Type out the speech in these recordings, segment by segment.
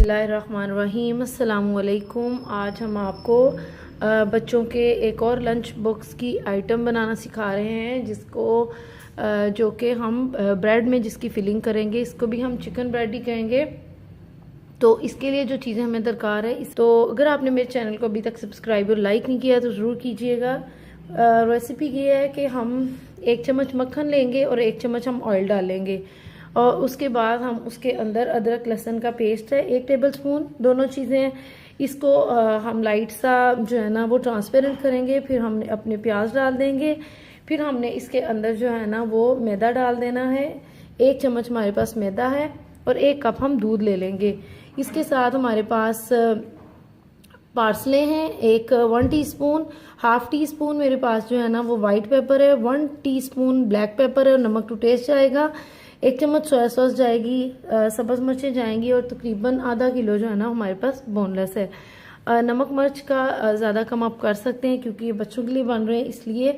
बिस्मिल्लाहिर्रहमानिर्रहीम। अस्सलामुअलैकुम। आज हम आपको बच्चों के एक और लंच बॉक्स की आइटम बनाना सिखा रहे हैं, जिसको जो कि हम ब्रेड में जिसकी फिलिंग करेंगे, इसको भी हम चिकन ब्रेड ही कहेंगे। तो इसके लिए जो चीज़ें हमें दरकार है, तो अगर आपने मेरे चैनल को अभी तक सब्सक्राइब और लाइक नहीं किया तो ज़रूर कीजिएगा। रेसिपी ये है कि हम 1 चम्मच मक्खन लेंगे और 1 चम्मच हम ऑयल डालेंगे, और उसके बाद हम उसके अंदर अदरक लहसुन का पेस्ट है 1 टेबलस्पून, दोनों चीज़ें इसको हम लाइट सा जो है ना वो ट्रांसपेरेंट करेंगे। फिर हमने अपने प्याज डाल देंगे। फिर हमने इसके अंदर जो है ना वो मैदा डाल देना है। 1 चम्मच हमारे पास मैदा है और 1 कप हम दूध ले लेंगे। इसके साथ हमारे पास पार्सले हैं 1 टीस्पून, हाफ टी स्पून मेरे पास जो है ना वो वाइट पेपर है, 1 टीस्पून ब्लैक पेपर है और नमक टू टेस्ट जाएगा। 1 चम्मच सोया सॉस जाएगी, सब्ज मिर्चें जाएंगी और तकरीबन आधा किलो जो है ना हमारे पास बोनलेस है। नमक मिर्च का ज़्यादा कम आप कर सकते हैं, क्योंकि ये बच्चों के लिए बन रहे हैं, इसलिए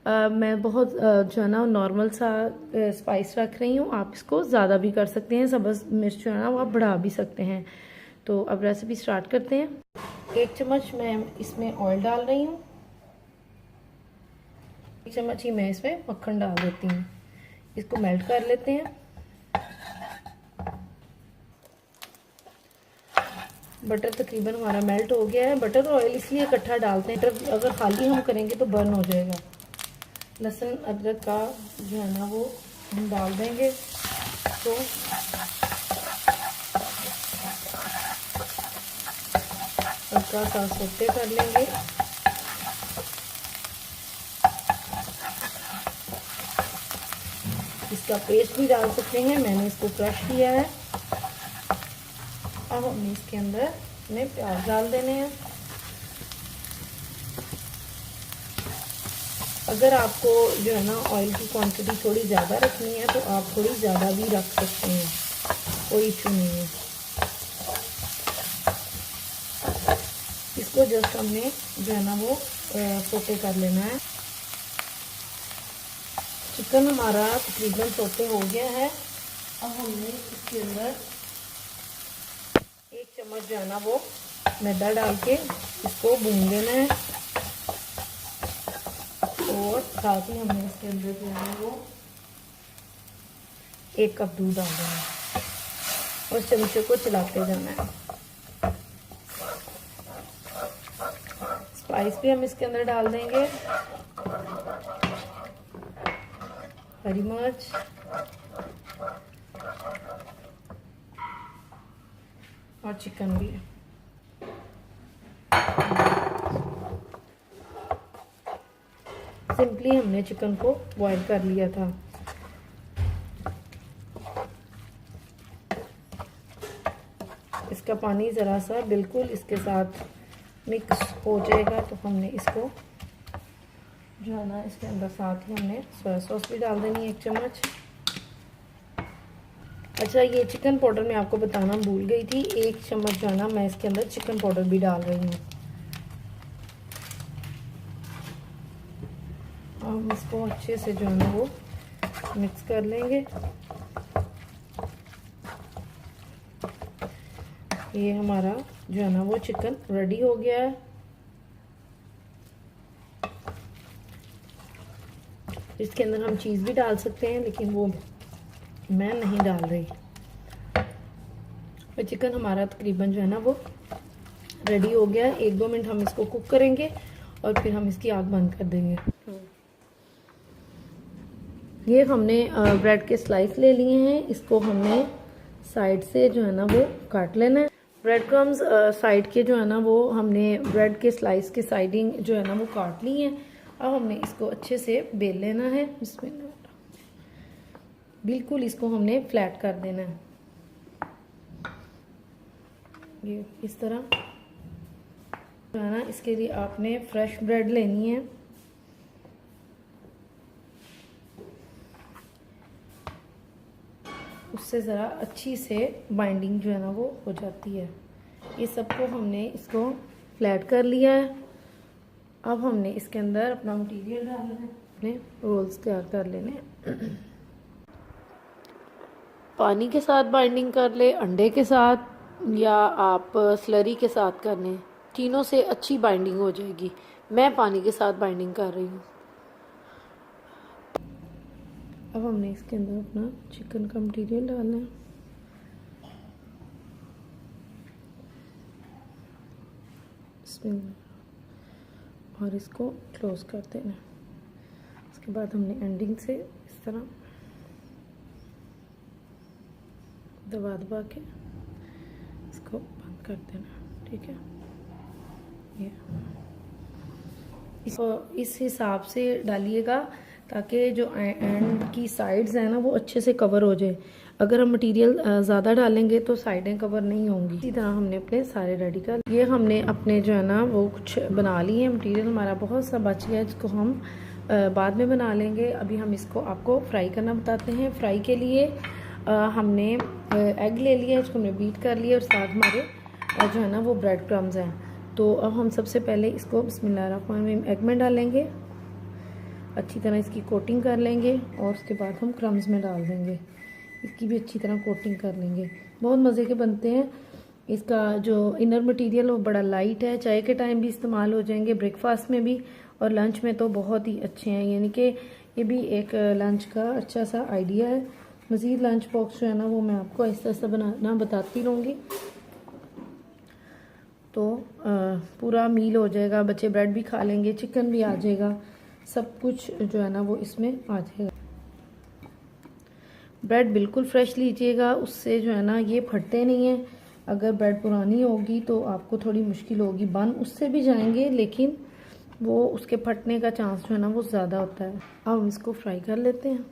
मैं बहुत जो है ना नॉर्मल सा स्पाइस रख रही हूँ। आप इसको ज़्यादा भी कर सकते हैं, सब्ज मिर्च जो है ना वो आप बढ़ा भी सकते हैं। तो अब रेसिपी स्टार्ट करते हैं। 1 चम्मच मैं इसमें ऑयल डाल रही हूँ, 1 चम्मच ही मैं इसमें मक्खन डाल देती हूँ। इसको मेल्ट कर लेते हैं। बटर तकरीबन हमारा मेल्ट हो गया है। बटर और ऑयल इसलिए इकट्ठा डालते हैं, बटर अगर खाली हम करेंगे तो बर्न हो जाएगा। लहसुन अदरक का जो है ना वो हम डाल देंगे। तो हल्का सा सौते कर लेंगे। इसका पेस्ट भी डाल सकते हैं, मैंने इसको क्रश किया है। अब हमने इसके अंदर अपने प्याज डाल देने हैं। अगर आपको जो है ना ऑयल की क्वांटिटी थोड़ी ज़्यादा रखनी है तो आप थोड़ी ज़्यादा भी रख सकते हैं, कोई इशू नहीं है। इसको जस्ट हमने जो है ना वो सोते कर लेना है। चिकन हमारा तकरीबन सोते हो गया है। अब हमने इसके अंदर 1 चम्मच जो है ना वो मैदा डाल के इसको भून देना है, और साथ ही हमने इसके अंदर जो है वो 1 कप दूध डाल देना है और चमचे को चलाते जाना है। स्पाइस भी हम इसके अंदर डाल देंगे, हरी मिर्च, और चिकन भी है। सिंपली हमने चिकन को बॉईल कर लिया था। इसका पानी ज़रा सा बिल्कुल इसके साथ मिक्स हो जाएगा, तो हमने इसको जो है ना इसके अंदर साथ ही हमने सोया सॉस भी डाल देनी है 1 चम्मच। अच्छा, ये चिकन पाउडर मैं आपको बताना भूल गई थी। 1 चम्मच जो है ना मैं इसके अंदर चिकन पाउडर भी डाल रही हूँ। हम इसको अच्छे से जो है ना वो मिक्स कर लेंगे। ये हमारा जो है ना वो चिकन रेडी हो गया है। इसके अंदर हम चीज़ भी डाल सकते हैं, लेकिन वो मैं नहीं डाल रही। और चिकन हमारा तकरीबन जो है ना वो रेडी हो गया है। 1-2 मिनट हम इसको कुक करेंगे और फिर हम इसकी आग बंद कर देंगे। ये हमने ब्रेड के स्लाइस ले लिए हैं, इसको हमने साइड से जो है ना वो काट लेना है। ब्रेड क्रम्स साइड के जो है ना वो हमने ब्रेड के स्लाइस के साइडिंग जो है ना वो काट ली है। अब हमने इसको अच्छे से बेल लेना है। बिल्कुल इसको हमने फ्लैट कर देना है, ये इस तरह जो है ना। इसके लिए आपने फ्रेश ब्रेड लेनी है। उससे ज़रा अच्छी से बाइंडिंग जो है ना वो हो जाती है। ये सबको हमने इसको फ्लैट कर लिया है। अब हमने इसके अंदर अपना मटेरियल डालना है, अपने रोल्स तैयार कर लेने हैं। पानी के साथ बाइंडिंग कर ले, अंडे के साथ या आप स्लरी के साथ कर लें, तीनों से अच्छी बाइंडिंग हो जाएगी। मैं पानी के साथ बाइंडिंग कर रही हूँ। अब हमने इसके अंदर अपना चिकन का मटीरियल डालना है। और इसको क्लोज कर देना। उसके बाद हमने एंडिंग से इस तरह दबा दबा के इसको बंद कर देना। ठीक है, ये इसको इस हिसाब से डालिएगा ताकि जो एंड की साइड्स हैं ना वो अच्छे से कवर हो जाए। अगर हम मटेरियल ज़्यादा डालेंगे तो साइडें कवर नहीं होंगी। इसी तरह हमने अपने सारे रेडी कर ये हमने अपने जो है ना वो कुछ बना लिए हैं। मटेरियल हमारा बहुत सा बच गया है जिसको हम बाद में बना लेंगे। अभी हम इसको आपको फ्राई करना बताते हैं। फ्राई के लिए हमने एग ले लिया है, इसको हमने बीट कर लिया और साथ हमारे जो है ना वो ब्रेड क्रम्स हैं। तो अब हम सबसे पहले इसको बिस्मिल्लाहिर्रहमानिर्रहीम एग में डालेंगे, अच्छी तरह इसकी कोटिंग कर लेंगे और उसके बाद हम क्रम्स में डाल देंगे। इसकी भी अच्छी तरह कोटिंग कर लेंगे। बहुत मज़े के बनते हैं। इसका जो इनर मटेरियल वो बड़ा लाइट है, चाय के टाइम भी इस्तेमाल हो जाएंगे, ब्रेकफास्ट में भी और लंच में तो बहुत ही अच्छे हैं। यानी कि ये भी एक लंच का अच्छा सा आइडिया है। मज़ीद लंच बॉक्स जो है ना वो मैं आपको आहिस्ता आहिस्ता बनाना बताती रहूँगी। तो पूरा मील हो जाएगा, बच्चे ब्रेड भी खा लेंगे, चिकन भी आ जाएगा, सब कुछ जो है ना वो इसमें आ जाएगा। ब्रेड बिल्कुल फ्रेश लीजिएगा, उससे जो है ना ये फटते नहीं हैं। अगर ब्रेड पुरानी होगी तो आपको थोड़ी मुश्किल होगी, बन उससे भी जाएंगे लेकिन वो उसके फटने का चांस जो है ना वो ज़्यादा होता है। अब हम इसको फ्राई कर लेते हैं।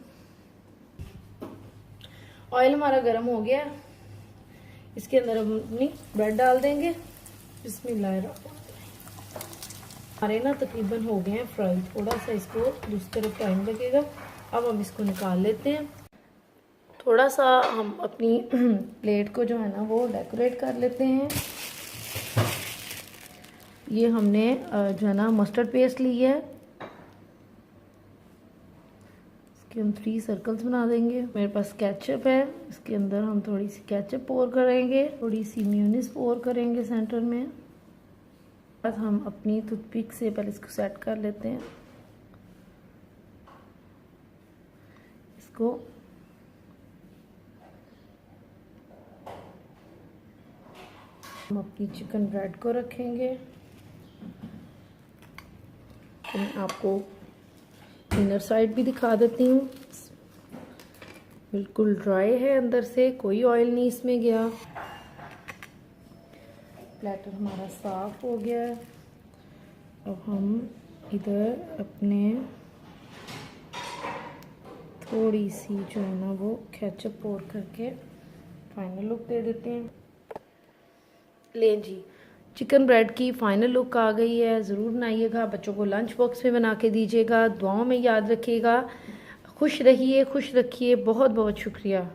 ऑयल हमारा गर्म हो गया है, इसके अंदर हम अपनी ब्रेड डाल देंगे। बिस्मिल्लाहिर्रहमानिर्रहीम। हमारे ना तकरीबन हो गए हैं फ्राई, थोड़ा सा इसको दूसरी तरफ टाइम लगेगा। अब हम इसको निकाल लेते हैं। थोड़ा सा हम अपनी प्लेट को जो है ना वो डेकोरेट कर लेते हैं। ये हमने जो है ना मस्टर्ड पेस्ट ली है, इसके हम 3 सर्कल्स बना देंगे। मेरे पास केचप है, इसके अंदर हम थोड़ी सी केचप पोर करेंगे, थोड़ी सी मेयोनीज पोर करेंगे सेंटर में। बस हम अपनी टूथपिक से पहले इसको सेट कर लेते हैं। इसको हम अपनी चिकन ब्रेड को रखेंगे। तो मैं आपको इनर साइड भी दिखा देती हूँ। बिल्कुल ड्राई है अंदर से, कोई ऑयल नहीं इसमें गया। प्लेटर हमारा साफ हो गया है। अब हम इधर अपने थोड़ी सी जो है ना वो केचप पोर करके फाइनल लुक दे देते हैं। लें जी, चिकन ब्रेड की फाइनल लुक आ गई है। ज़रूर बनाइएगा, बच्चों को लंच बॉक्स में बना के दीजिएगा। दुआओं में याद रखिएगा। खुश रहिए, खुश रखिए। बहुत बहुत शुक्रिया।